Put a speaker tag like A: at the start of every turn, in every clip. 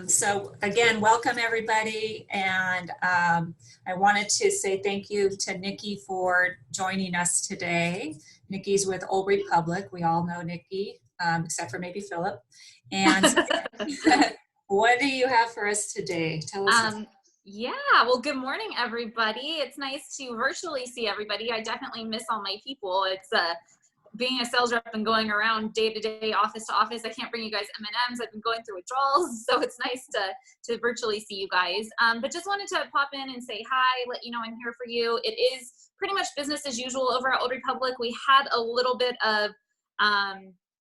A: So again, welcome everybody. And I wanted to say thank you to Nikki for joining us today. Nikki's with Old Republic. We all know Nikki, except for maybe Philip. And what do you have for us today? Tell us.
B: Yeah, well, good morning, everybody. It's nice to virtually see everybody. I definitely miss all my people. It's being a sales rep and going around day to day, office to office. I can't bring you guys M&Ms. I've been going through withdrawals, so it's nice to virtually see you guys. But just wanted to pop in and say hi, let you know I'm here for you. It is pretty much business as usual over at Old Republic. We had a little bit of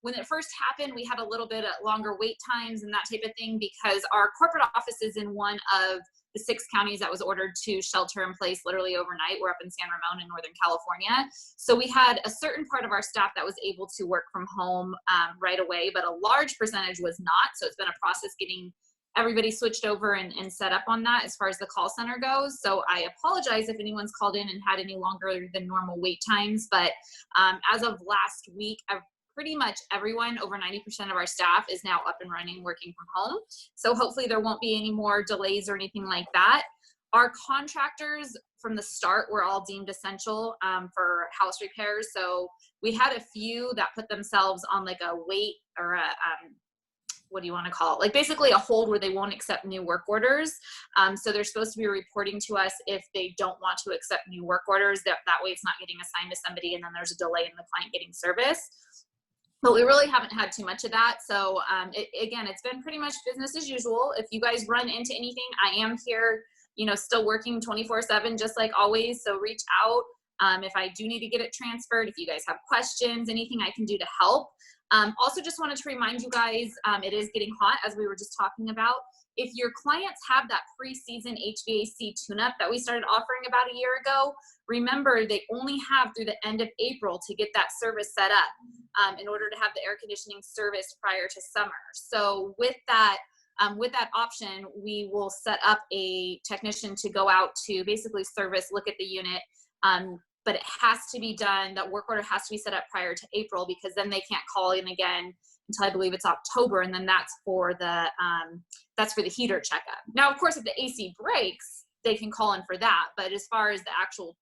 B: when it first happened, we had a little bit of longer wait times and that type of thing because our corporate office is in one of the 6 counties that was ordered to shelter in place literally overnight. We're up in San Ramon in Northern California. So we had a certain part of our staff that was able to work from home right away, but a large percentage was not. So it's been a process getting everybody switched over and set up on that as far as the call center goes. So I apologize if anyone's called in and had any longer than normal wait times. But as of last week, pretty much everyone, over 90% of our staff is now up and running, working from home. So hopefully there won't be any more delays or anything like that. Our contractors from the start were all deemed essential for house repairs. So we had a few that put themselves on like a wait or a, what do you want to call it? Like basically a hold where they won't accept new work orders. So they're supposed to be reporting to us if they don't want to accept new work orders. That way it's not getting assigned to somebody and then there's a delay in the client getting service. But we really haven't had too much of that. So again, it's been pretty much business as usual. If you guys run into anything, I am here, you know, still working 24/7, just like always. So reach out if I do need to get it transferred, if you guys have questions, anything I can do to help. Also just wanted to remind you guys, it is getting hot as we were just talking about. If your clients have that pre-season HVAC tune-up that we started offering about a year ago, remember they only have through the end of April to get that service set up in order to have the air conditioning service prior to summer. So with that option, we will set up a technician to go out to basically service, look at the unit, but it has to be done, that work order has to be set up prior to April because then they can't call in again until I believe it's October, and then that's for the heater checkup. Now, of course, if the AC breaks, they can call in for that. But as far as the actual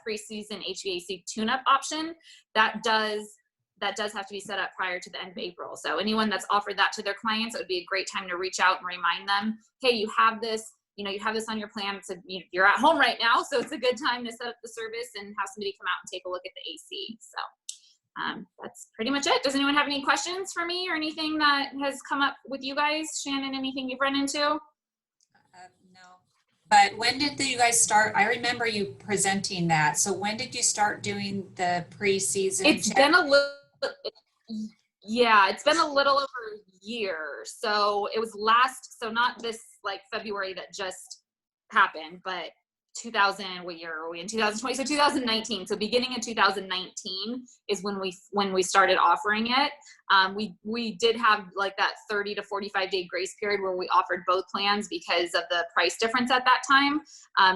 B: pre-season HVAC tune-up option, that does have to be set up prior to the end of April. So anyone that's offered that to their clients, it would be a great time to reach out and remind them, hey, you have this. You know, you have this on your plan. It's you're at home right now, so it's a good time to set up the service and have somebody come out and take a look at the AC. So that's pretty much it. Does anyone have any questions for me or anything that has come up with you guys? Shannon, anything you've run into?
A: No. But when did you guys start? I remember you presenting that. So when did you start doing the pre-season?
B: It's been a little, yeah, it's been a little over a year. So it was so not this like February that just happened, but what year are we in? 2020. So 2019. So beginning of 2019 is when we started offering it. We did have like that 30 to 45 day grace period where we offered both plans because of the price difference at that time.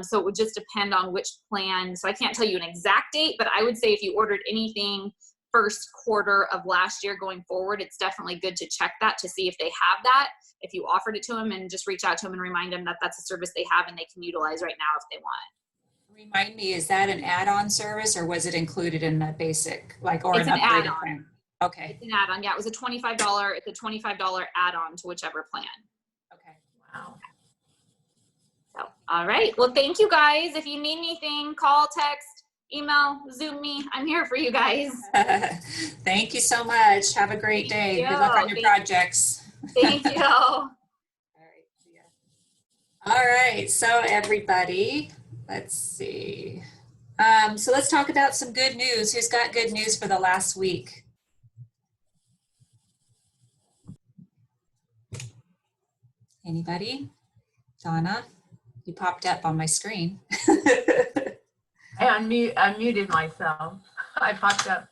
B: So it would just depend on which plan. So I can't tell you an exact date, but I would say if you ordered anything first quarter of last year going forward, it's definitely good to check that to see if they have that. If you offered it to them, and just reach out to them and remind them that that's a service they have and they can utilize right now if they want.
A: Remind me, is that an add-on service or was it included in the basic, like, or
B: it's
A: an upgraded
B: add-on
A: plan? Okay.
B: It's an add-on. Yeah, it was a $25. It's a $25 add-on to whichever plan.
A: Okay. Wow.
B: So, all right. Well, thank you guys. If you need anything, call, text, email, Zoom me. I'm here for you guys.
A: Thank you so much. Have a great day. Good luck on your projects.
B: Thank you.
A: All right. See ya. All right. So everybody, let's see. So let's talk about some good news. Who's got good news for the last week? Anybody? Donna, you popped up on my screen.
C: I unmuted myself. I popped up.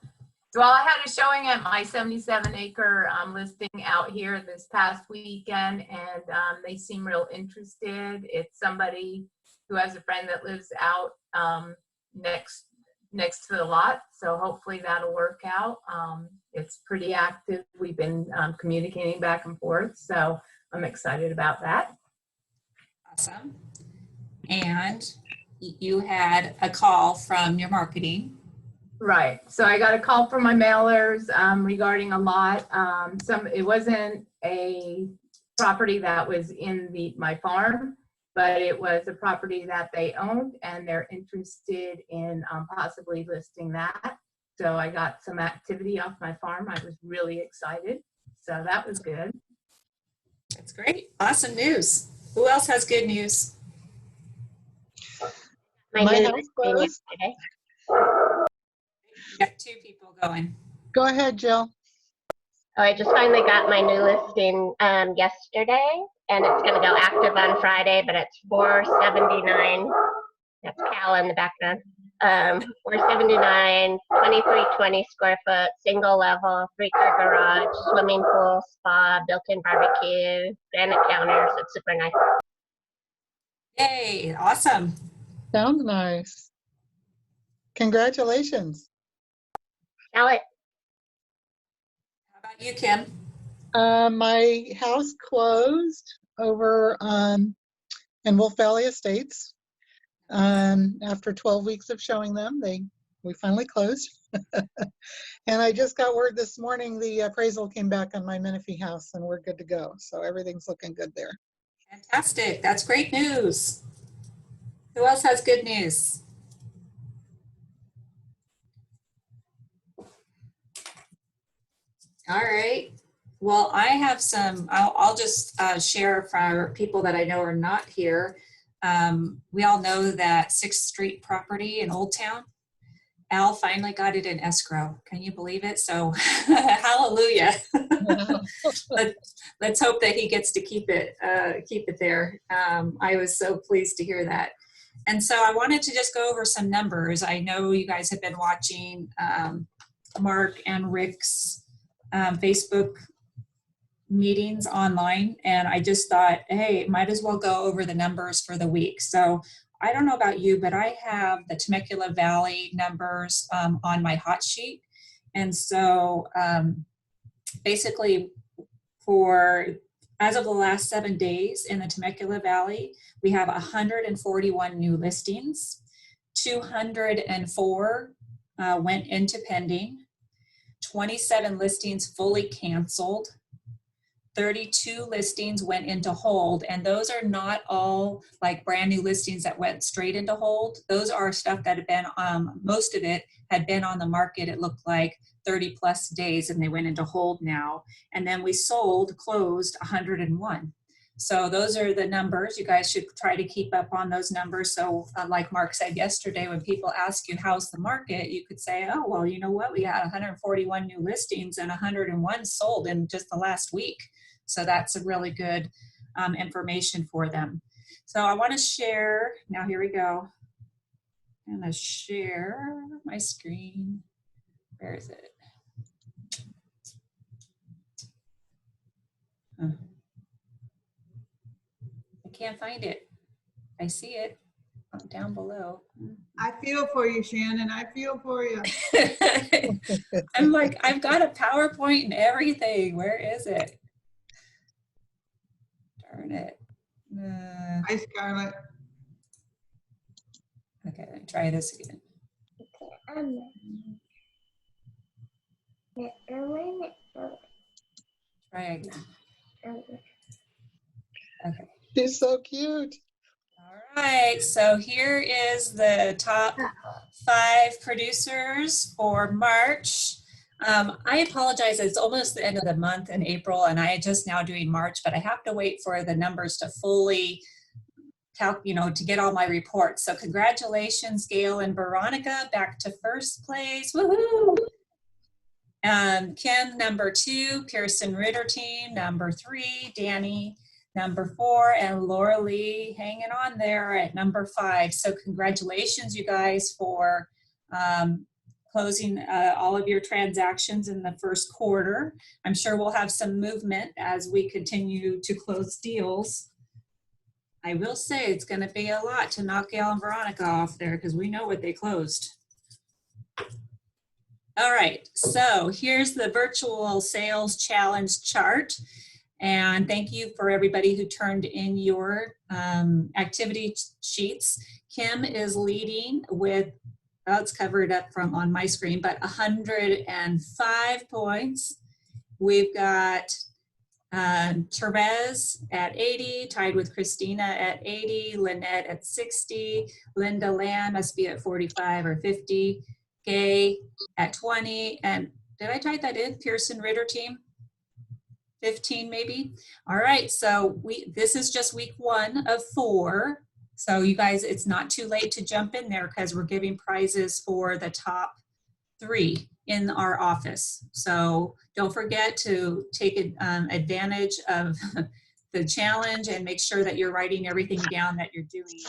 C: Well, I had a showing at my 77-acre listing out here this past weekend, and they seem real interested. It's somebody who has a friend that lives out next to the lot, so hopefully that'll work out. it's pretty active. We've been communicating back and forth, so I'm excited about that.
A: Awesome. And you had a call from your marketing.
C: Right. So I got a call from my mailers regarding a lot. It wasn't a property that was in my farm, but it was a property that they owned, and they're interested in possibly listing that. So I got some activity off my farm. I was really excited. So that was good.
A: That's great. Awesome news. Who else has good news?
D: My
E: house
D: new
E: closed.
A: We got two people going.
E: Go ahead, Jill.
D: Oh, I just finally got my new listing yesterday, and it's going to go active on Friday, but it's 479. That's Cal in the background. 479, 2320 square foot, single level, 3-car garage, swimming pool, spa, built-in barbecue, granite counters. It's super nice.
A: Yay, awesome.
E: Sounds nice. Congratulations.
D: Sell it.
A: How about you, Kim?
E: My house closed over in Wolf Valley Estates. After 12 weeks of showing them, we finally closed. And I just got word this morning the appraisal came back on my Menifee house, and we're good to go. So everything's looking good there.
A: Fantastic. That's great news. Who else has good news? All right. Well, I have some, I'll just share for people that I know are not here. We all know that 6th Street property in Old Town. Al finally got it in escrow. Can you believe it? So hallelujah. Let's hope that he gets to keep it there. I was so pleased to hear that. And so I wanted to just go over some numbers. I know you guys have been watching Mark and Rick's Facebook meetings online, and I just thought, hey, might as well go over the numbers for the week. So I don't know about you, but I have the Temecula Valley numbers on my hot sheet. And so basically as of the last 7 days in the Temecula Valley, we have 141 new listings, 204 went into pending, 27 listings fully canceled, 32 listings went into hold, and those are not all like brand new listings that went straight into hold. Those are stuff that had been, most of it had been on the market, it looked like 30 plus days, and they went into hold now. And then we closed 101. So those are the numbers. You guys should try to keep up on those numbers. So like Mark said yesterday, when people ask you how's the market, you could say, oh, well, you know what? We had 141 new listings and 101 sold in just the last week. So that's a really good information for them. So I want to share, now here we go. I'm going to share my screen. Where is it? I can't find it. I see it down below.
F: I feel for you, Shannon. I feel for you.
A: I'm like, I've got a PowerPoint and everything. Where is it? Darn it.
F: Hi, Scarlett.
A: Okay, let me try this again. Try again. Okay.
E: She's so cute.
A: All right, so here is the top 5 producers for March. I apologize, it's almost the end of the month in April, and I am just now doing March, but I have to wait for the numbers to fully to get all my reports. So congratulations, Gail and Veronica, back to first place. Woohoo! Kim, number 2, Pearson Ritter team, number 3, Danny, number 4, and Laura Lee hanging on there at number 5. So congratulations, you guys, for closing all of your transactions in the first quarter. I'm sure we'll have some movement as we continue to close deals. I will say it's going to be a lot to knock Gail and Veronica off there because we know what they closed. All right, so here's the virtual sales challenge chart. And thank you for everybody who turned in your activity sheets. Kim is leading with, well, it's covered up from on my screen, but 105 points. We've got Therese at 80, tied with Christina at 80, Lynette at 60, Linda Land must be at 45 or 50, Gay at 20, and did I type that in? Pearson Ritter team? 15 maybe. All right, so this is just week 1 of 4. So you guys, it's not too late to jump in there because we're giving prizes for the top 3 in our office. So don't forget to take advantage of the challenge and make sure that you're writing everything down that you're doing.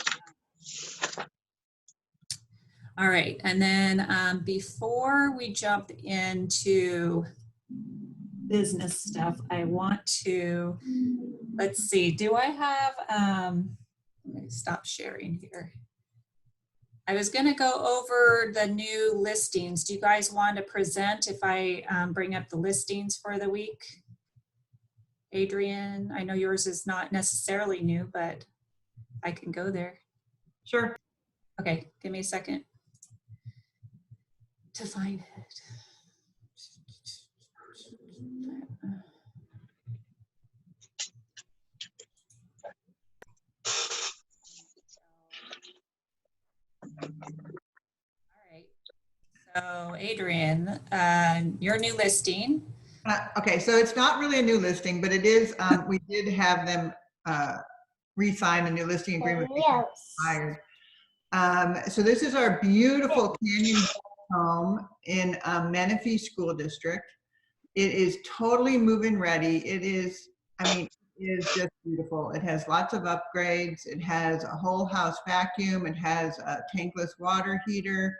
A: All right, and then before we jump into business stuff, I want to, let's see, do I have, let me stop sharing here. I was gonna go over the new listings. Do you guys want to present if I bring up the listings for the week? Adrian, I know yours is not necessarily new, but I can go there.
F: Sure.
A: Okay, give me a second to find it. All right, so Adrian, your new listing.
F: Okay, so it's not really a new listing, but it is, we did have them re-sign a new listing agreement. Hired. So this is our beautiful Canyon home in Menifee School District. It is totally move-in ready. It is, I mean, it is just beautiful. It has lots of upgrades. It has a whole house vacuum. It has a tankless water heater.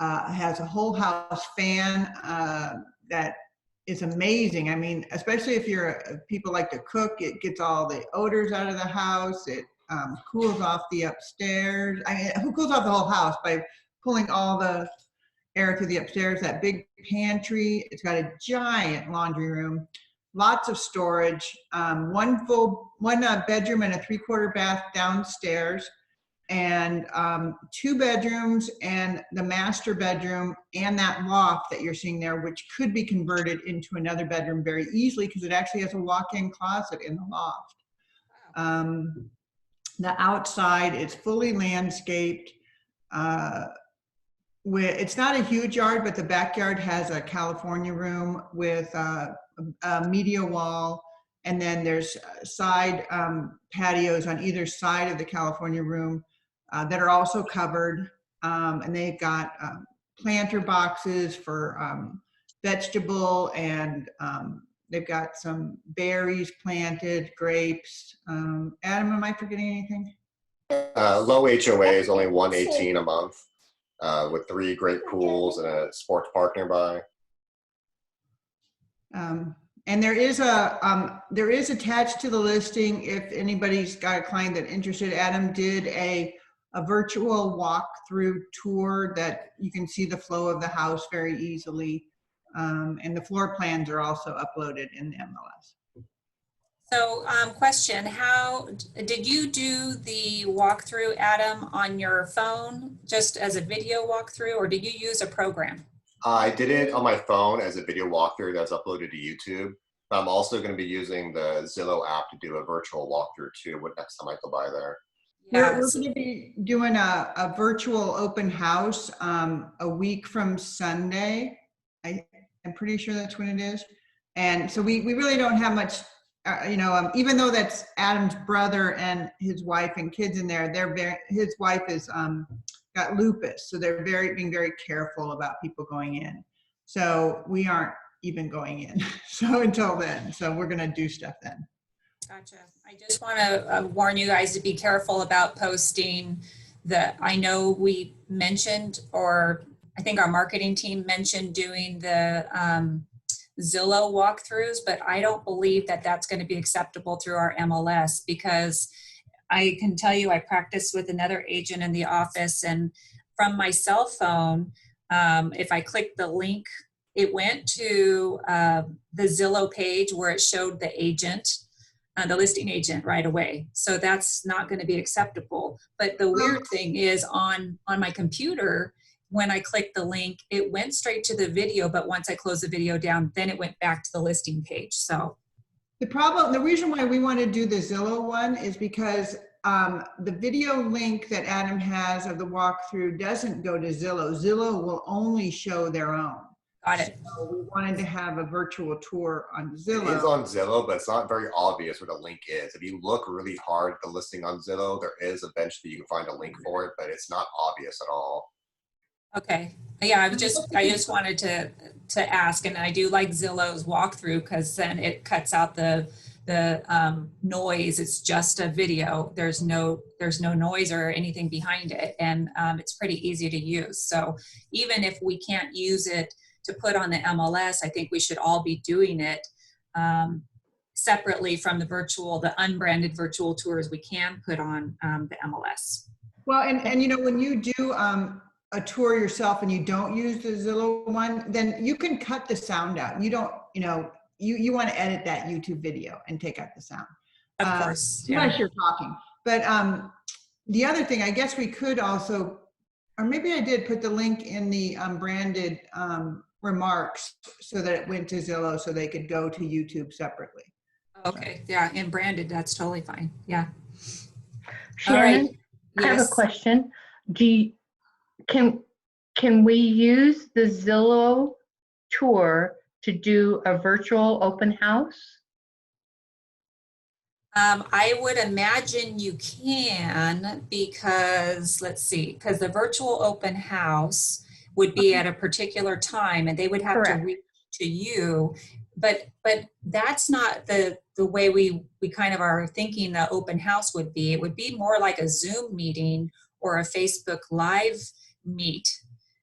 F: It has a whole house fan that is amazing. I mean, especially if people like to cook, it gets all the odors out of the house. It cools off the upstairs. I mean, who cools off the whole house by pulling all the air through the upstairs? That big pantry. It's got a giant laundry room, lots of storage, one bedroom and a 3/4 bath downstairs, and 2 bedrooms and the master bedroom and that loft that you're seeing there, which could be converted into another bedroom very easily because it actually has a walk-in closet in the loft. The outside is fully landscaped. It's not a huge yard, but the backyard has a California room with a media wall, and then there's side patios on either side of the California room that are also covered, and they've got planter boxes for vegetable, and they've got some berries planted, grapes. Adam, am I forgetting anything?
G: Low HOA is only $118 a month, with 3 great pools and a sports park nearby.
F: And there is attached to the listing, if anybody's got a client that's interested, Adam did a virtual walkthrough tour that you can see the flow of the house very easily. And the floor plans are also uploaded in the MLS.
A: So question, how did you do the walkthrough, Adam, on your phone just as a video walkthrough, or did you use a program?
G: I did it on my phone as a video walkthrough that's uploaded to YouTube. I'm also going to be using the Zillow app to do a virtual walkthrough too next time I go by there.
F: We're going to be doing a virtual open house a week from Sunday. I'm pretty sure that's when it is. And so we really don't have much, even though that's Adam's brother and his wife and kids in there, his wife is got lupus. So they're being very careful about people going in. So we aren't even going in. So until then, so we're going to do stuff then.
A: Gotcha. I just want to warn you guys to be careful about posting I know we mentioned, or I think our marketing team mentioned doing the Zillow walkthroughs, but I don't believe that that's going to be acceptable through our MLS, because I can tell you I practiced with another agent in the office, and from my cell phone, if I click the link, it went to the Zillow page where it showed the agent, the listing agent right away. So that's not going to be acceptable. But the weird thing is on my computer, when I clicked the link, it went straight to the video, but once I closed the video down, then it went back to the listing page. So
F: the reason why we want to do the Zillow one is because the video link that Adam has of the walkthrough doesn't go to Zillow. Zillow will only show their own.
A: got it.
F: So we wanted to have a virtual tour on Zillow.
G: It is on Zillow, but it's not very obvious what a link is. If you look really hard at the listing on Zillow, there is eventually you can find a link for it, but it's not obvious at all.
A: Okay. Yeah, I just wanted to ask, and I do like Zillow's walkthrough because then it cuts out the noise. It's just a video. There's no noise or anything behind it, and it's pretty easy to use. So even if we can't use it to put on the MLS, I think we should all be doing it separately from the unbranded virtual tours we can put on the MLS.
F: Well, and you know, when you do a tour yourself and you don't use the Zillow one, then you can cut the sound out. You don't, you know, you want to edit that YouTube video and take out the sound.
A: Of course.
F: Yeah. Unless you're talking. But the other thing, I guess we could also, or maybe I did put the link in the branded remarks so that it went to Zillow so they could go to YouTube separately.
A: Okay. Yeah. And branded, that's totally fine. Yeah.
H: Shannon,
A: all right.
H: I have a question. Can we use the Zillow tour to do a virtual open house?
A: I would imagine you can because, let's see, because the virtual open house would be at a particular time and they would have
H: Correct.
A: to reach to you. But that's not the way we kind of are thinking the open house would be. It would be more like a Zoom meeting or a Facebook Live meet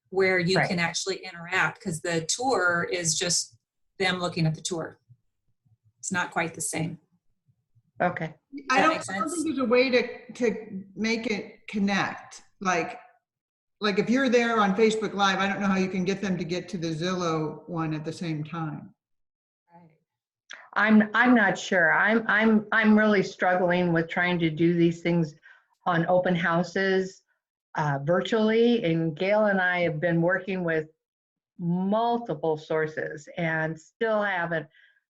A: where you
H: Right.
A: can actually interact, because the tour is just them looking at the tour. It's not quite the same.
H: Okay.
F: I don't
A: make
F: think
A: sense?
F: there's a way to make it connect. Like if you're there on Facebook Live, I don't know how you can get them to get to the Zillow one at the same time.
H: I'm not sure. I'm really struggling with trying to do these things on open houses virtually, and Gail and I have been working with multiple sources and still haven't.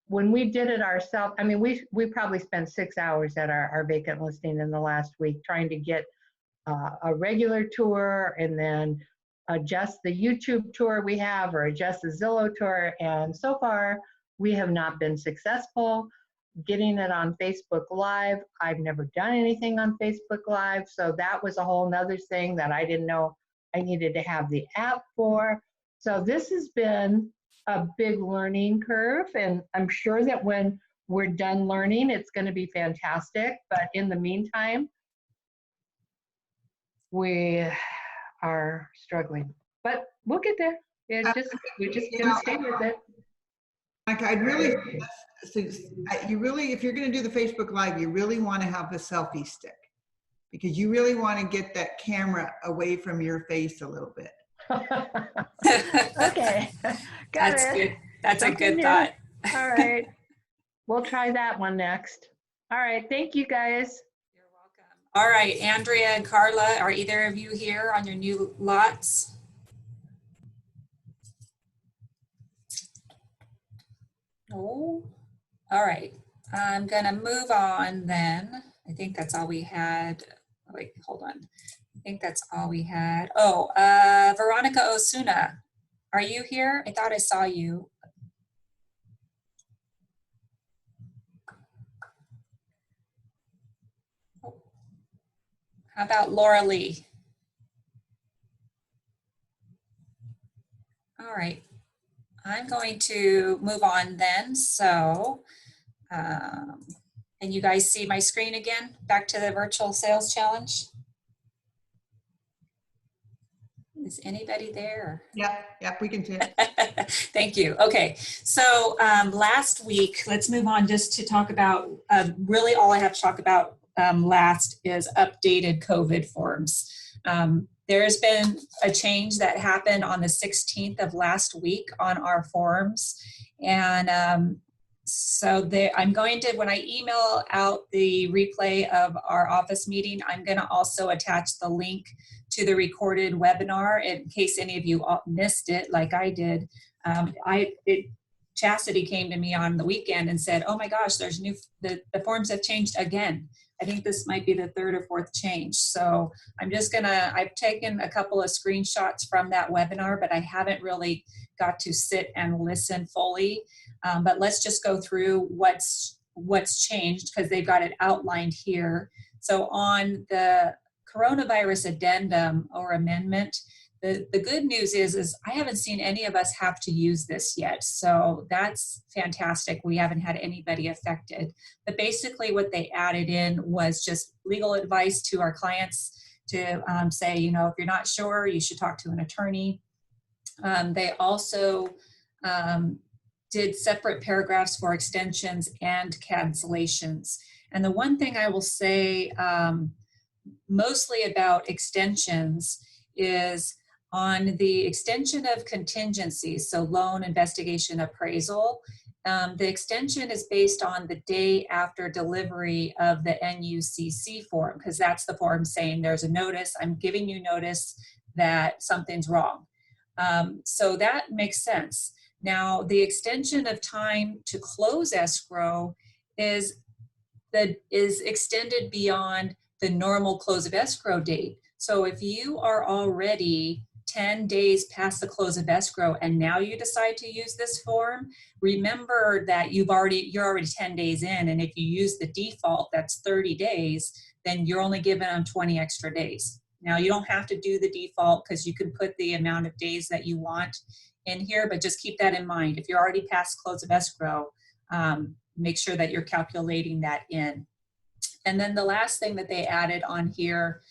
H: When we did it ourselves, I mean, we probably spent 6 hours at our vacant listing in the last week trying to get a regular tour and then adjust the YouTube tour we have or adjust the Zillow tour, and so far we have not been successful getting it on Facebook Live. I've never done anything on Facebook Live, so that was a whole nother thing that I didn't know I needed to have the app for. So this has been a big learning curve, and I'm sure that when we're done learning, it's going to be fantastic. But in the meantime, we are struggling. But we'll get there. We're just going to stay with it.
F: Like I'd really, if you're going to do the Facebook Live, you really want to have a selfie stick because you really want to get that camera away from your face a little bit.
H: Okay.
A: That's
H: it.
A: good. That's
H: Something
A: a good
H: new.
A: thought.
H: All right. We'll try that one next. All right. Thank you, guys.
A: You're welcome. All right, Andrea and Carla, are either of you here on your new lots? No. All right. I'm going to move on then. I think that's all we had. Wait, hold on. I think that's all we had. Oh, Veronica Osuna, are you here? I thought I saw you. How about Laura Lee? All right. I'm going to move on then. So, and you guys see my screen again? Back to the virtual sales challenge. Is anybody there?
F: Yep, we can see it.
A: Thank you. Okay, so last week, let's move on just to talk about, really all I have to talk about last is updated COVID forms. There has been a change that happened on the 16th of last week on our forms. And so I'm going to, when I email out the replay of our office meeting, I'm going to also attach the link to the recorded webinar in case any of you missed it like I did. Chastity came to me on the weekend and said, oh my gosh, there's the forms have changed again. I think this might be the third or fourth change. So I've taken a couple of screenshots from that webinar, but I haven't really got to sit and listen fully. But let's just go through what's changed because they've got it outlined here. So on the coronavirus addendum or amendment, the good news is I haven't seen any of us have to use this yet. So that's fantastic. We haven't had anybody affected. But basically what they added in was just legal advice to our clients to say, you know, if you're not sure, you should talk to an attorney. They also did separate paragraphs for extensions and cancellations. And the one thing I will say mostly about extensions is on the extension of contingencies, so loan, investigation, appraisal, the extension is based on the day after delivery of the NUCC form, because that's the form saying there's a notice, I'm giving you notice that something's wrong. So that makes sense. Now, the extension of time to close escrow is extended beyond the normal close of escrow date. So if you are already 10 days past the close of escrow and now you decide to use this form, remember that you're already 10 days in, and if you use the default, that's 30 days, then you're only given them 20 extra days. Now you don't have to do the default because you can put the amount of days that you want in here, but just keep that in mind. If you're already past close of escrow, make sure that you're calculating that in. And then the last thing that they added on here,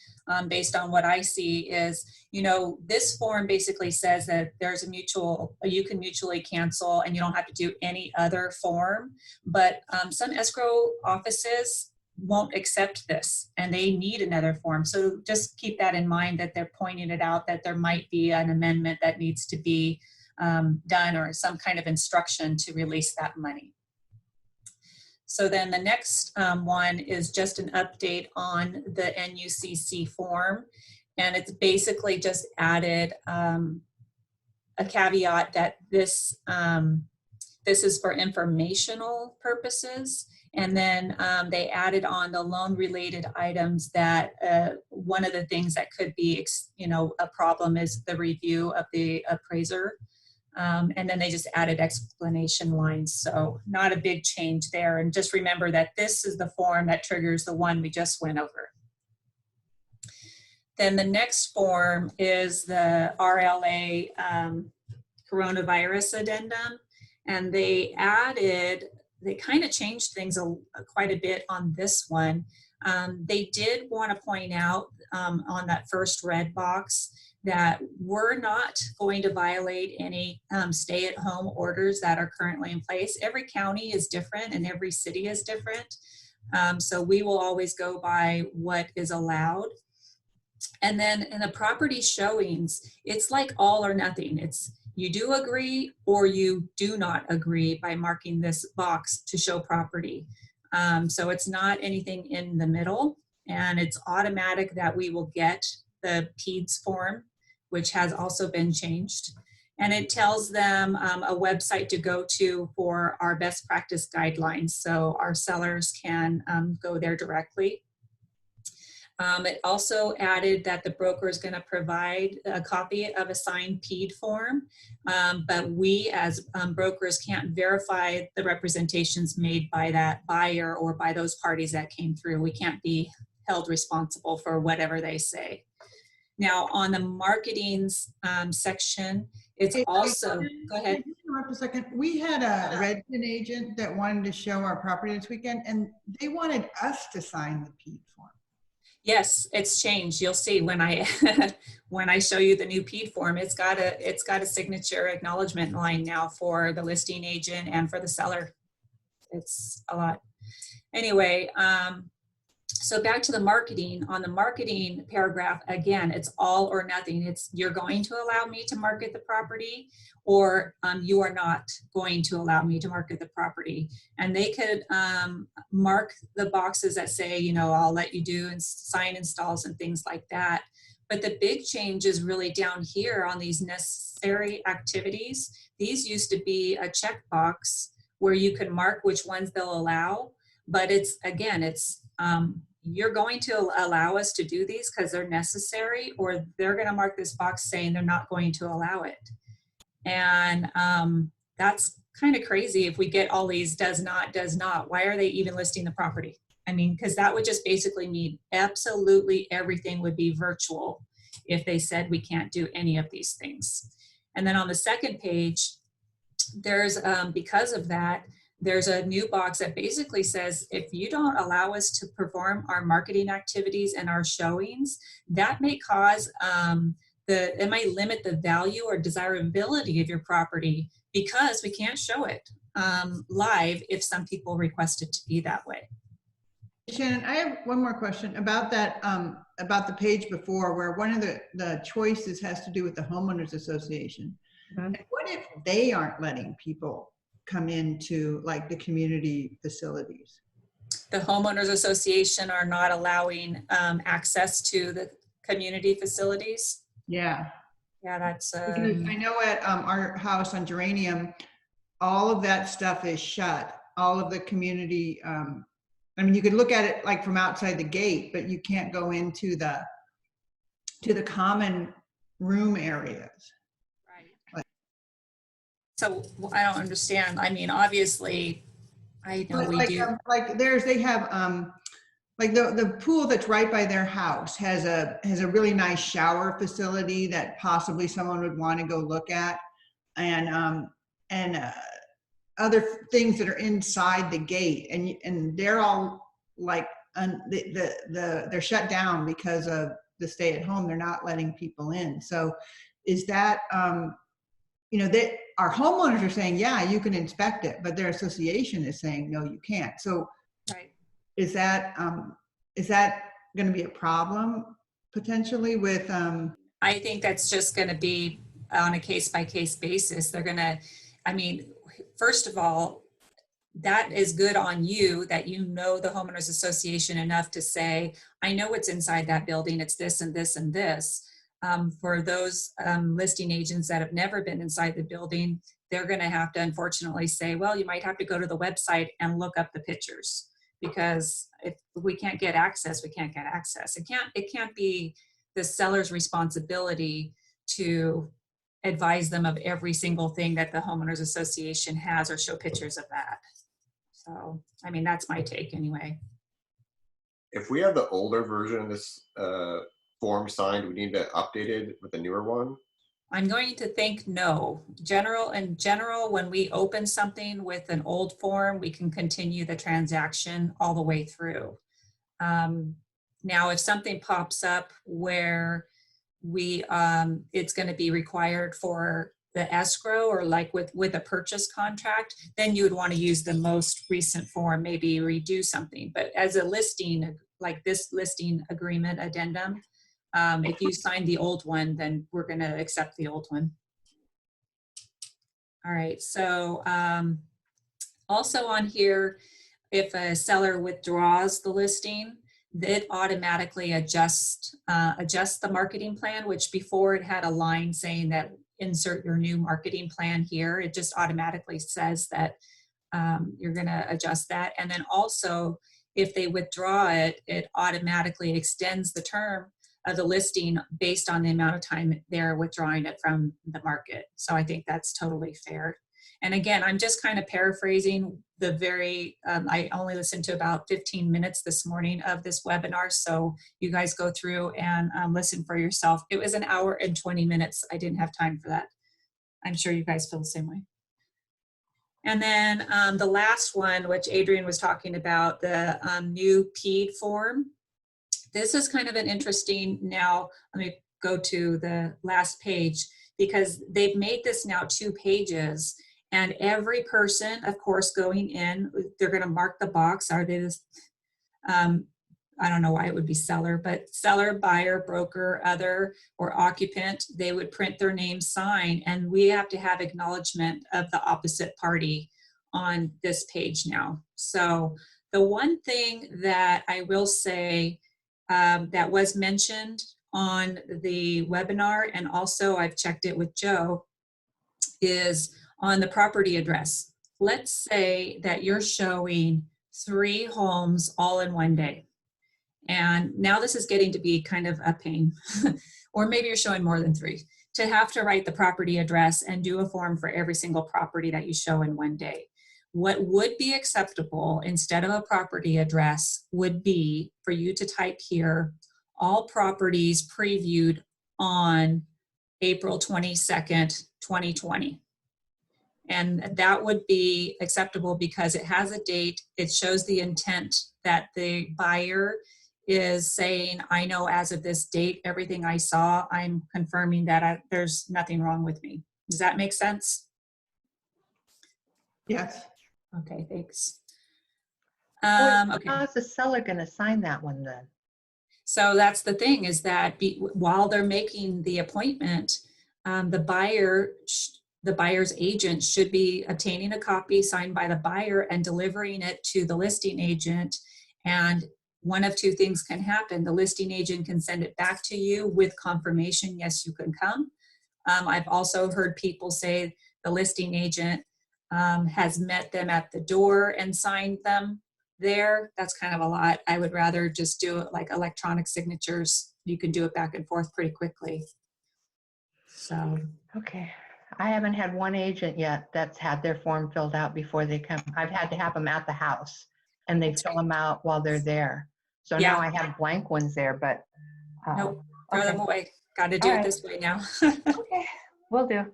A: based on what I see, is, you know, this form basically says that there's you can mutually cancel and you don't have to do any other form, but some escrow offices won't accept this and they need another form. So just keep that in mind, that they're pointing it out, that there might be an amendment that needs to be done or some kind of instruction to release that money. So then the next one is just an update on the NUCC form. And it's basically just added a caveat that this is for informational purposes. And then they added on the loan related items that one of the things that could be, you know, a problem is the review of the appraiser. And then they just added explanation lines. So not a big change there. And just remember that this is the form that triggers the one we just went over. Then the next form is the RLA coronavirus addendum. And they kind of changed things quite a bit on this one. They did want to point out on that first red box that we're not going to violate any stay-at-home orders that are currently in place. Every county is different and every city is different. So we will always go by what is allowed. And then in the property showings, it's like all or nothing. It's you do agree or you do not agree by marking this box to show property. So it's not anything in the middle, and it's automatic that we will get the PEDS form, which has also been changed. And it tells them a website to go to for our best practice guidelines, so our sellers can go there directly. It also added that the broker is going to provide a copy of a signed PED form, but we as brokers can't verify the representations made by that buyer or by those parties that came through. We can't be held responsible for whatever they say. Now on the marketing section, it's also, go ahead.
F: Interrupt a second. We had a Redfin agent that wanted to show our property this weekend, and they wanted us to sign the PED form.
A: Yes, it's changed. You'll see when I when I show you the new PED form, it's got a signature acknowledgement line now for the listing agent and for the seller. It's a lot. Anyway, So back to the marketing. On the marketing paragraph, again, it's all or nothing. It's you're going to allow me to market the property, or you are not going to allow me to market the property. And they could mark the boxes that say, you know, I'll let you do and sign installs and things like that. But the big change is really down here on these necessary activities. These used to be a checkbox where you could mark which ones they'll allow. But it's, again, it's, you're going to allow us to do these because they're necessary, or they're going to mark this box saying they're not going to allow it. And that's kind of crazy if we get all these does not. Why are they even listing the property? I mean, because that would just basically mean absolutely everything would be virtual if they said we can't do any of these things. And then on the second page, there's, because of that, there's a new box that basically says, if you don't allow us to perform our marketing activities and our showings, that may cause, it might limit the value or desirability of your property because we can't show it live if some people request it to be that way.
F: Shannon, I have one more question about that, about the page before where one of the choices has to do with the homeowners association.
H: Mhm.
F: What if they aren't letting people come into like the community facilities?
A: The homeowners association are not allowing access to the community facilities.
F: Yeah.
A: Yeah, that's
F: Because I know at our house on Geranium, all of that stuff is shut. All of the community, I mean, you could look at it like from outside the gate, but you can't go into the common room areas.
A: right. So I don't understand. I mean, obviously, I know we do.
F: Like they have like the pool that's right by their house has a really nice shower facility that possibly someone would want to go look at, and other things that are inside the gate, and they're all like they're shut down because of the stay at home. They're not letting people in. So is that you know, that our homeowners are saying, yeah, you can inspect it, but their association is saying, no, you can't. So
A: Right.
F: is that going to be a problem potentially with
A: I think that's just going to be on a case-by-case basis. They're going to, I mean, first of all, that is good on you that you know the homeowners association enough to say, I know what's inside that building. It's this and this and this. For those listing agents that have never been inside the building, they're going to have to unfortunately say, well, you might have to go to the website and look up the pictures, because if we can't get access, we can't get access. It can't be the seller's responsibility to advise them of every single thing that the homeowners association has or show pictures of that. So, I mean, that's my take anyway.
G: If we have the older version of this form signed, we need to update it with the newer one?
A: I'm going to think no. In general, when we open something with an old form, we can continue the transaction all the way through. Now, if something pops up where it's going to be required for the escrow, or like with a purchase contract, then you would want to use the most recent form, maybe redo something. But as a listing, like this listing agreement addendum, if you sign the old one, then we're going to accept the old one. All right, so also on here, if a seller withdraws the listing, it automatically adjusts the marketing plan, which before it had a line saying that insert your new marketing plan here. It just automatically says that you're going to adjust that. And then also, if they withdraw it, it automatically extends the term of the listing based on the amount of time they're withdrawing it from the market. So I think that's totally fair. And again, I'm just kind of paraphrasing the I only listened to about 15 minutes this morning of this webinar. So you guys go through and listen for yourself. It was an hour and 20 minutes. I didn't have time for that. I'm sure you guys feel the same way. And then the last one, which Adrian was talking about, the new PED form. This is kind of an interesting, now let me go to the last page, because they've made this now 2 pages, and every person, of course, going in, they're going to mark the box. Are they I don't know why it would be seller, but seller, buyer, broker, other, or occupant, they would print their name, sign, and we have to have acknowledgement of the opposite party on this page now. So the one thing that I will say that was mentioned on the webinar, and also I've checked it with Joe, is on the property address. Let's say that you're showing 3 homes all in one day. And now this is getting to be kind of a pain, or maybe you're showing more than 3, to have to write the property address and do a form for every single property that you show in one day. What would be acceptable instead of a property address would be for you to type here, all properties previewed on April 22nd, 2020. And that would be acceptable because it has a date. It shows the intent that the buyer is saying, I know as of this date, everything I saw, I'm confirming that there's nothing wrong with me. Does that make sense?
F: Yes.
A: Okay, thanks.
H: Well,
A: Okay.
H: how is the seller going to sign that one then?
A: So that's the thing, is that while they're making the appointment, the buyer's agent should be obtaining a copy signed by the buyer and delivering it to the listing agent. And one of 2 things can happen. The listing agent can send it back to you with confirmation, yes, you can come. I've also heard people say the listing agent has met them at the door and signed them there. That's kind of a lot. I would rather just do it like electronic signatures. You can do it back and forth pretty quickly. So.
H: Okay. I haven't had one agent yet that's had their form filled out before they come. I've had to have them at the house and they fill them out while they're there. So
A: Yeah.
H: now I have blank ones there, but.
A: Nope, throw
H: okay.
A: them away. Got to do
H: All
A: it
H: right.
A: this way now.
H: Okay, will do.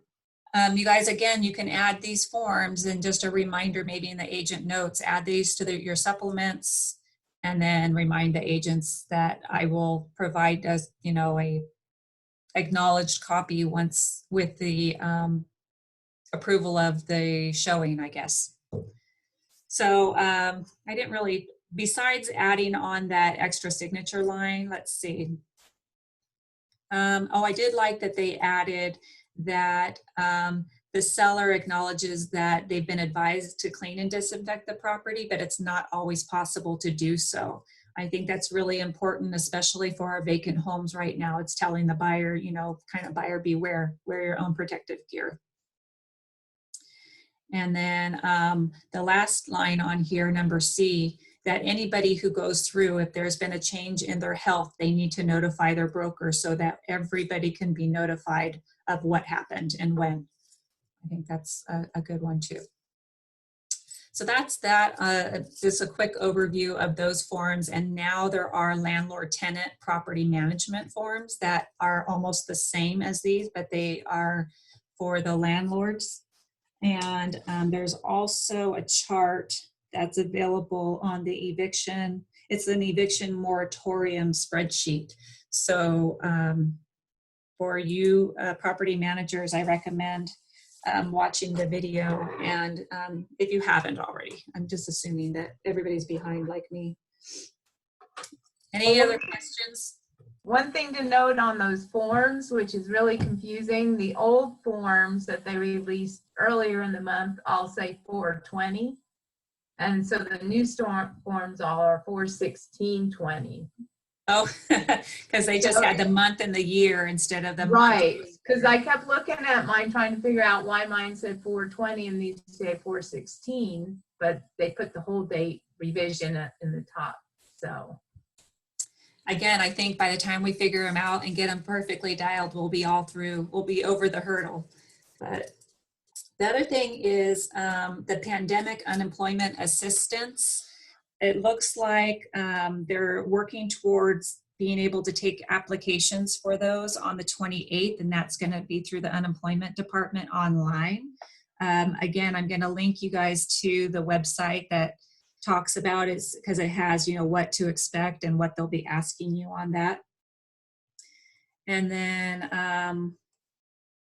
A: You guys, again, you can add these forms, and just a reminder, maybe in the agent notes, add these to your supplements, and then remind the agents that I will provide as, you know, a acknowledged copy once with the approval of the showing, I guess. So I didn't really, besides adding on that extra signature line, let's see. Oh, I did like that they added that the seller acknowledges that they've been advised to clean and disinfect the property, but it's not always possible to do so. I think that's really important, especially for our vacant homes right now. It's telling the buyer, you know, kind of buyer beware, wear your own protective gear. And then the last line on here, number C, that anybody who goes through, if there's been a change in their health, they need to notify their broker so that everybody can be notified of what happened and when. I think that's a good one too. So that's that, just a quick overview of those forms. And now there are landlord-tenant property management forms that are almost the same as these, but they are for the landlords. And there's also a chart that's available on the eviction. It's an eviction moratorium spreadsheet. So for you property managers, I recommend watching the video. And if you haven't already, I'm just assuming that everybody's behind like me. Any other questions?
C: One thing to note on those forms, which is really confusing, the old forms that they released earlier in the month all say 4/20. And so the new forms all are 4/16/20.
A: Oh, because they just had the month and the year instead of the
C: right. Because I kept looking at mine trying to figure out why mine said 4/20 and these say 4/16, but they put the whole date revision in the top. So
A: again, I think by the time we figure them out and get them perfectly dialed, we'll be all through, we'll be over the hurdle. But the other thing is the pandemic unemployment assistance. It looks like they're working towards being able to take applications for those on the 28th, and that's going to be through the unemployment department online. Again, I'm going to link you guys to the website that talks about it, because it has, you know, what to expect and what they'll be asking you on that. And then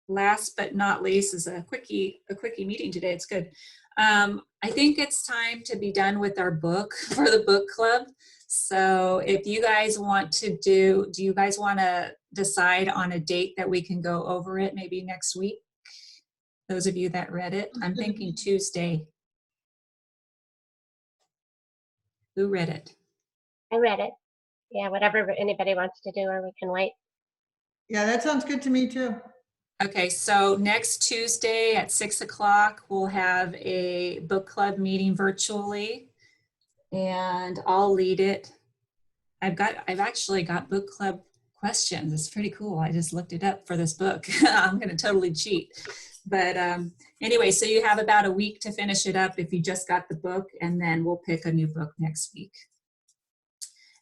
A: last but not least is a quickie meeting today. It's good. I think it's time to be done with our book for the book club. So if you guys want to do you guys want to decide on a date that we can go over it maybe next week? Those of you that read it, I'm thinking Tuesday. Who read it?
D: I read it. Yeah, whatever anybody wants to do, or we can wait.
F: Yeah, that sounds good to me too.
A: Okay, so next Tuesday at 6 o'clock, we'll have a book club meeting virtually, and I'll lead it. I've actually got book club questions. It's pretty cool. I just looked it up for this book. I'm going to totally cheat. But anyway, so you have about a week to finish it up if you just got the book, and then we'll pick a new book next week.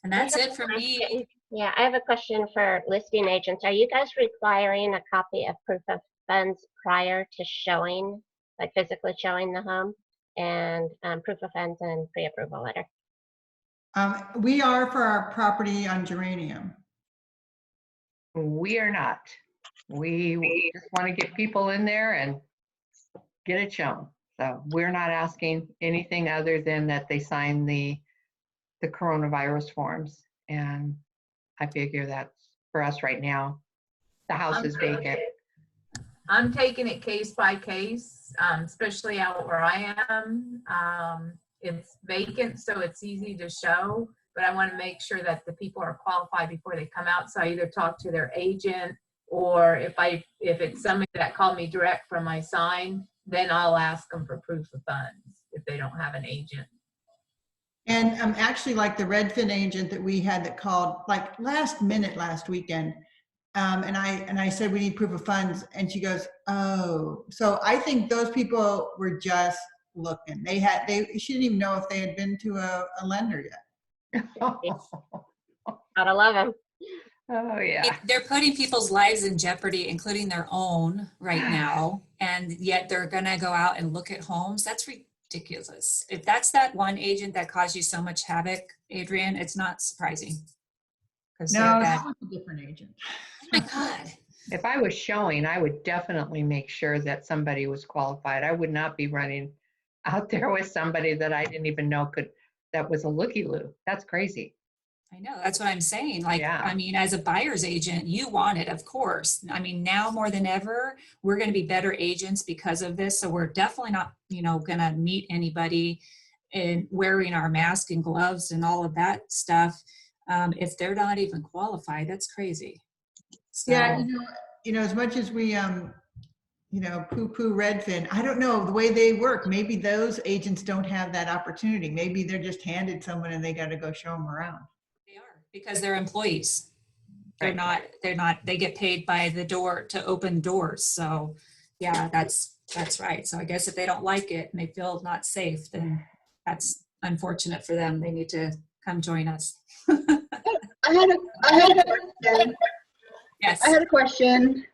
A: And that's it for me.
D: Yeah, I have a question for listing agents. Are you guys requiring a copy of proof of funds prior to showing, like physically showing the home, and proof of funds and pre-approval letter?
F: We are for our property on Geranium.
H: We are not. We just want to get people in there and get it shown. So we're not asking anything other than that they sign the coronavirus forms. And I figure that's for us right now. The house is vacant.
C: I'm taking it case by case, especially out where I am. It's vacant, so it's easy to show, but I want to make sure that the people are qualified before they come out. So I either talk to their agent, or if it's somebody that called me direct from my sign, then I'll ask them for proof of funds if they don't have an agent.
F: And actually, like the Redfin agent that we had that called like last minute last weekend, and I said we need proof of funds, and she goes, "Oh." So I think those people were just looking. She didn't even know if they had been to a lender yet.
D: Gotta love them.
H: Oh yeah.
A: They're putting people's lives in jeopardy, including their own right now, and yet they're gonna go out and look at homes. That's ridiculous. If that's that one agent that caused you so much havoc, Adrian, it's not surprising.
F: No, that was a different agent.
A: Oh my God.
H: If I was showing, I would definitely make sure that somebody was qualified. I would not be running out there with somebody that I didn't even know that was a looky-loo. That's crazy.
A: I know, that's what I'm saying. Like,
H: Yeah.
A: I mean, as a buyer's agent, you want it, of course. I mean, now more than ever, we're going to be better agents because of this. So we're definitely not, going to meet anybody in wearing our mask and gloves and all of that stuff. If they're not even qualified, that's crazy. So,
F: Yeah, as much as we, poo-poo Redfin, I don't know the way they work. Maybe those agents don't have that opportunity. Maybe they're just handed someone and they got to go show them around.
A: they are, because they're employees. They're
H: Right.
A: not, they get paid by the door to open doors. So yeah, that's right. So I guess if they don't like it and they feel not safe, then that's unfortunate for them. They need to come join us.
I: I had a question.
A: Yes.
I: I had a question.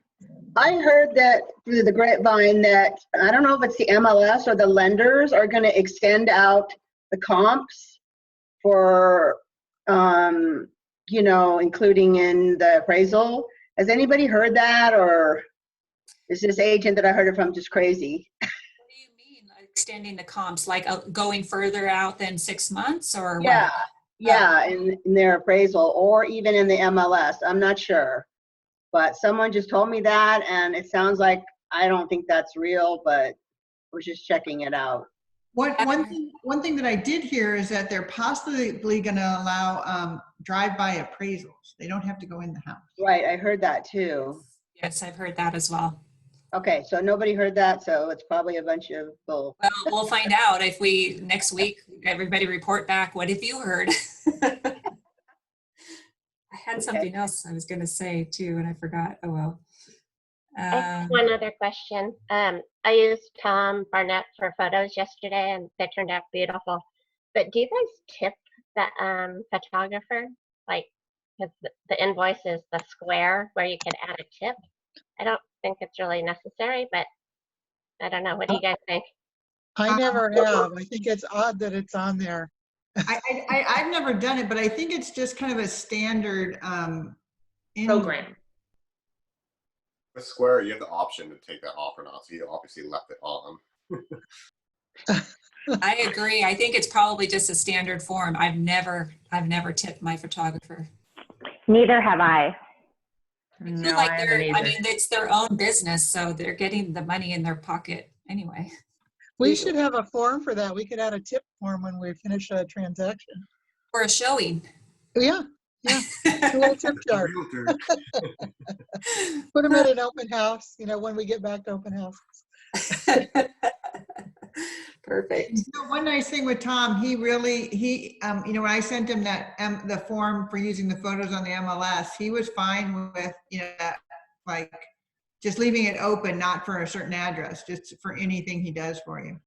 I: I heard that through the grapevine that, I don't know if it's the MLS or the lenders are going to extend out the comps for, including in the appraisal. Has anybody heard that, or is this agent that I heard it from just crazy?
A: What do you mean extending the comps, like going further out than 6 months, or
I: Yeah,
A: what?
I: yeah, in their appraisal, or even in the MLS. I'm not sure. But someone just told me that, and it sounds like, I don't think that's real, but I was just checking it out.
F: One thing that I did hear is that they're possibly going to allow drive-by appraisals. They don't have to go in the house.
I: Right, I heard that too.
A: Yes, I've heard that as well.
I: Okay, so nobody heard that, so it's probably a bunch of bull.
A: Well, we'll find out if next week, everybody report back. What have you heard? I had something else I was going to say too, and I forgot. Oh, well.
D: I have one other question. I used Tom Barnett for photos yesterday, and they turned out beautiful. But do you guys tip the photographer? Like, because the invoice is the square where you can add a tip. I don't think it's really necessary, but I don't know. What do you guys think?
E: I never have. I think it's odd that it's on there.
F: I've never done it, but I think it's just kind of a standard
C: Program.
G: With Square, you have the option to take that off or not, so you obviously left it on.
A: I agree. I think it's probably just a standard form. I've never tipped my photographer.
D: Neither have I.
A: I feel
H: No,
A: like
H: I haven't
A: I
H: either.
A: mean, it's their own business, so they're getting the money in their pocket anyway.
E: We should have a form for that. We could add a tip form when we finish a transaction.
A: For a showing.
E: Yeah, a little tip jar.
G: Realtor.
E: Put them at an open house, when we get back to open houses.
A: Perfect.
F: One nice thing with Tom, when I sent him that, the form for using the photos on the MLS, he was fine with, like just leaving it open, not for a certain address, just for anything he does for you.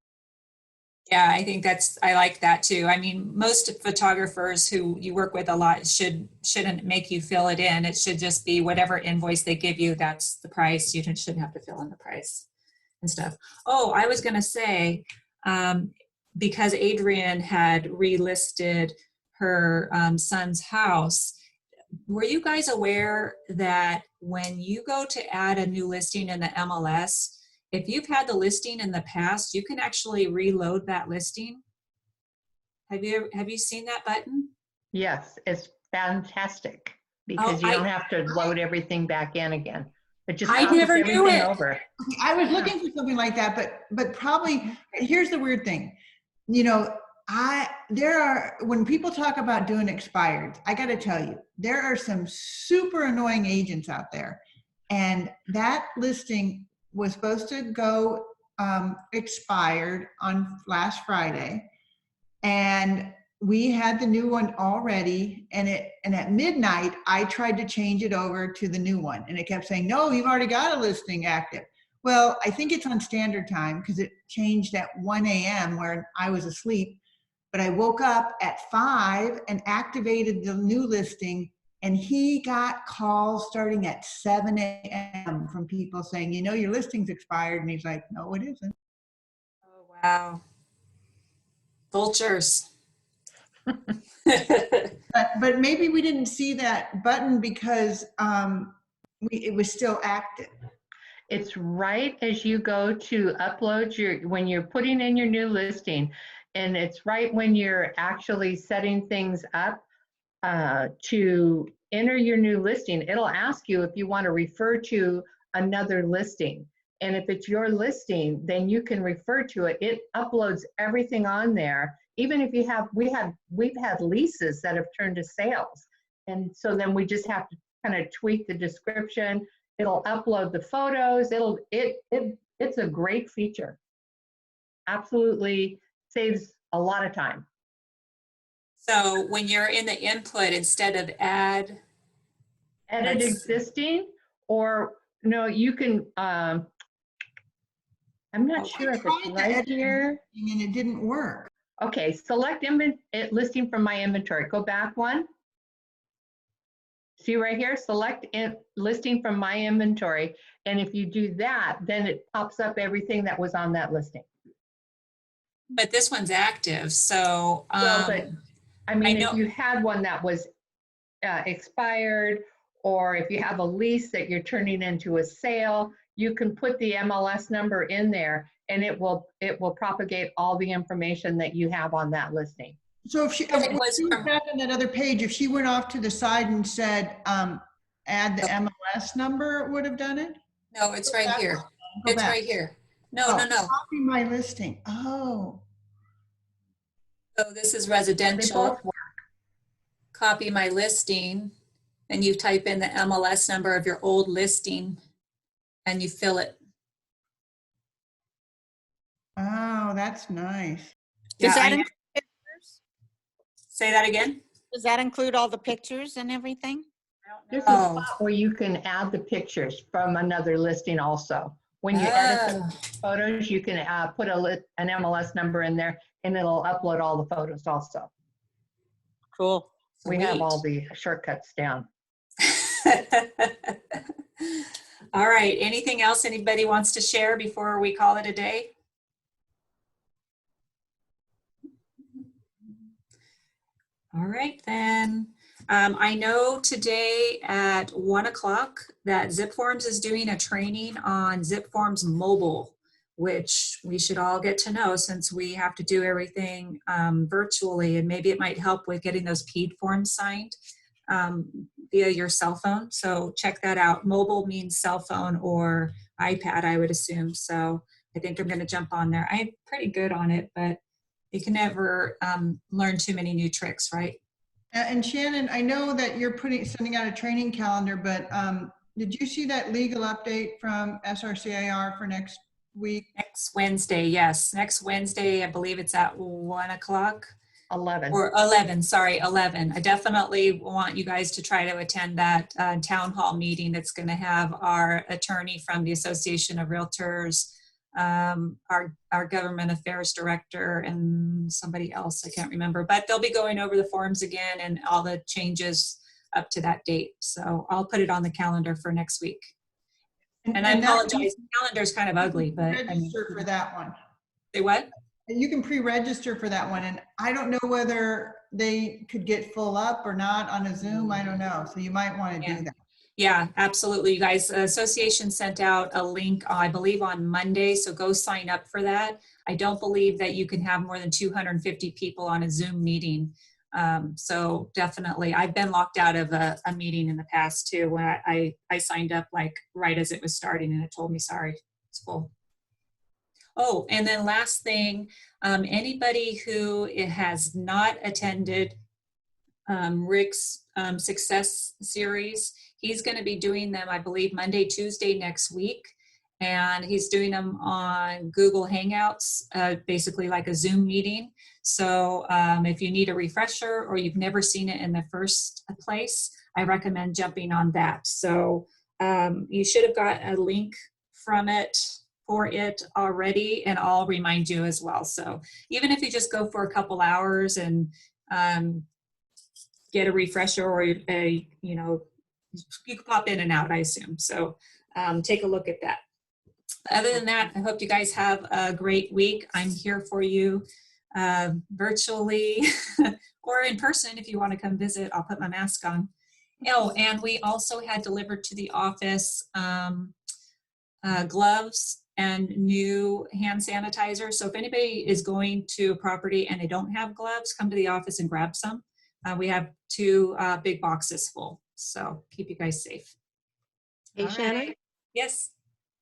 A: Yeah, I think I like that too. I mean, most photographers who you work with a lot shouldn't make you fill it in. It should just be whatever invoice they give you, that's the price. You shouldn't have to fill in the price and stuff. Oh, I was gonna say, because Adrienne had relisted her son's house, were you guys aware that when you go to add a new listing in the MLS, if you've had the listing in the past, you can actually reload that listing? Have you seen that button?
H: Yes, it's fantastic because you don't have to load everything back in again. It just
A: I never knew
H: everything
A: it.
H: over.
F: I was looking for something like that, but probably, here's the weird thing. When people talk about doing expired, I got to tell you, there are some super annoying agents out there. And that listing was supposed to go expired on last Friday. And we had the new one already. And at midnight, I tried to change it over to the new one. And it kept saying, no, you've already got a listing active. Well, I think it's on standard time because it changed at 1 a.m. where I was asleep. But I woke up at 5 and activated the new listing, and he got calls starting at 7 a.m. from people saying, your listing's expired. And he's like, no, it isn't.
A: Oh, wow. Vultures.
F: But maybe we didn't see that button because it was still active.
H: It's right as you go to upload when you're putting in your new listing, and it's right when you're actually setting things up to enter your new listing. It'll ask you if you want to refer to another listing. And if it's your listing, then you can refer to it. It uploads everything on there. Even if we've had leases that have turned to sales. And so then we just have to kind of tweak the description. It'll upload the photos. It's a great feature. Absolutely saves a lot of time.
A: So when you're in the input, instead of edit
H: existing, or no, you can, I'm not sure if it's right here.
F: And it didn't work.
H: Okay, select listing from my inventory. Go back one. See right here, select listing from my inventory. And if you do that, then it pops up everything that was on that listing.
A: But this one's active, so.
H: Well, but I mean, if you had one that was expired, or if you have a lease that you're turning into a sale, you can put the MLS number in there, and it will propagate all the information that you have on that listing.
F: So if she was back on that other page, if she went off to the side and said, add the MLS number, it would have done it?
A: No, it's right here. It's right here. No.
F: Copy my listing. Oh.
A: So this is residential. Copy my listing, and you type in the MLS number of your old listing, and you fill it.
F: Oh, that's nice.
A: Yeah,
J: Does that include pictures?
A: Say that again?
J: Does that include all the pictures and everything?
H: There's a spot where you can add the pictures from another listing also. When you edit the photos, you can put an MLS number in there, and it'll upload all the photos also.
J: Cool.
H: We have all the shortcuts down.
A: All right, anything else anybody wants to share before we call it a day? All right, then. I know today at 1 o'clock that ZipForms is doing a training on ZipForms Mobile, which we should all get to know since we have to do everything virtually, and maybe it might help with getting those PED forms signed via your cell phone. So check that out. Mobile means cell phone or iPad, I would assume. So I think I'm going to jump on there. I'm pretty good on it, but you can never learn too many new tricks, right?
F: And Shannon, I know that you're sending out a training calendar, but did you see that legal update from SRCAR for next week?
A: Next Wednesday, yes. Next Wednesday, I believe it's at 1 o'clock.
H: 11.
A: Or 11, sorry, 11. I definitely want you guys to try to attend that town hall meeting. That's going to have our attorney from the Association of Realtors, our government affairs director, and somebody else, I can't remember. But they'll be going over the forms again and all the changes up to that date. So I'll put it on the calendar for next week. And I apologize, the calendar's kind of ugly, but
F: Register for that one.
A: Say what?
F: You can pre-register for that one, and I don't know whether they could get full up or not on a Zoom. I don't know, so you might want to do that.
A: Yeah, absolutely, you guys. Association sent out a link, I believe, on Monday, so go sign up for that. I don't believe that you can have more than 250 people on a Zoom meeting. So definitely, I've been locked out of a meeting in the past too, when I signed up like right as it was starting, and it told me, sorry, it's full. Oh, and then last thing, anybody who has not attended Rick's Success Series, he's going to be doing them, I believe, Monday, Tuesday next week. And he's doing them on Google Hangouts, basically like a Zoom meeting. So if you need a refresher or you've never seen it in the first place, I recommend jumping on that. So you should have got a link from it for it already, and I'll remind you as well. So even if you just go for a couple hours and get a refresher, or a, you know, you can pop in and out, I assume. So take a look at that. Other than that, I hope you guys have a great week. I'm here for you virtually or in person if you want to come visit. I'll put my mask on. Oh, and we also had delivered to the office gloves and new hand sanitizer. So if anybody is going to a property and they don't have gloves, come to the office and grab some. We have 2 big boxes full. So keep you guys safe.
K: Hey,
A: All
K: Shannon?
A: right. Yes.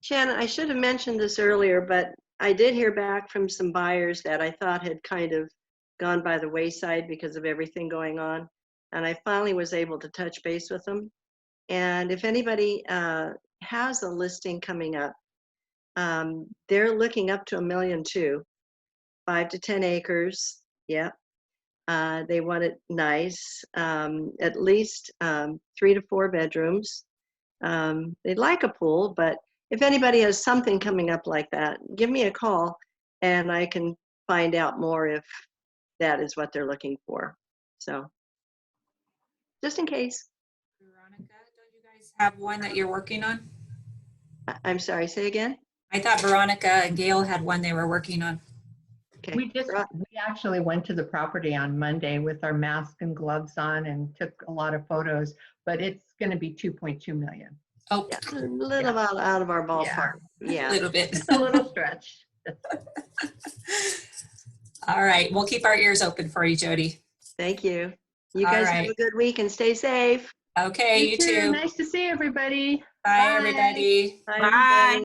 K: Shannon, I should have mentioned this earlier, but I did hear back from some buyers that I thought had kind of gone by the wayside because of everything going on. And I finally was able to touch base with them. And if anybody has a listing coming up, they're looking up to $1.2 million, 5 to 10 acres. Yeah. They want it nice, at least 3 to 4 bedrooms. They'd like a pool, but if anybody has something coming up like that, give me a call and I can find out more if that is what they're looking for. So just in case.
A: Veronica, don't you guys have one that you're working on?
K: I'm sorry, say again?
A: I thought Veronica and Gail had one they were working on.
K: Okay.
H: We actually went to the property on Monday with our mask and gloves on and took a lot of photos, but it's going to be 2.2 million.
A: Oh,
K: Yeah, a little out of our ballpark. Yeah.
A: a little bit.
H: It's a little stretch.
A: All right. We'll keep our ears open for you, Jody.
K: Thank you. You
A: All
K: guys
A: right.
K: have a good week and stay safe.
A: Okay, you too.
H: Nice to see everybody.
A: Bye, everybody.
K: Bye.
J: Bye.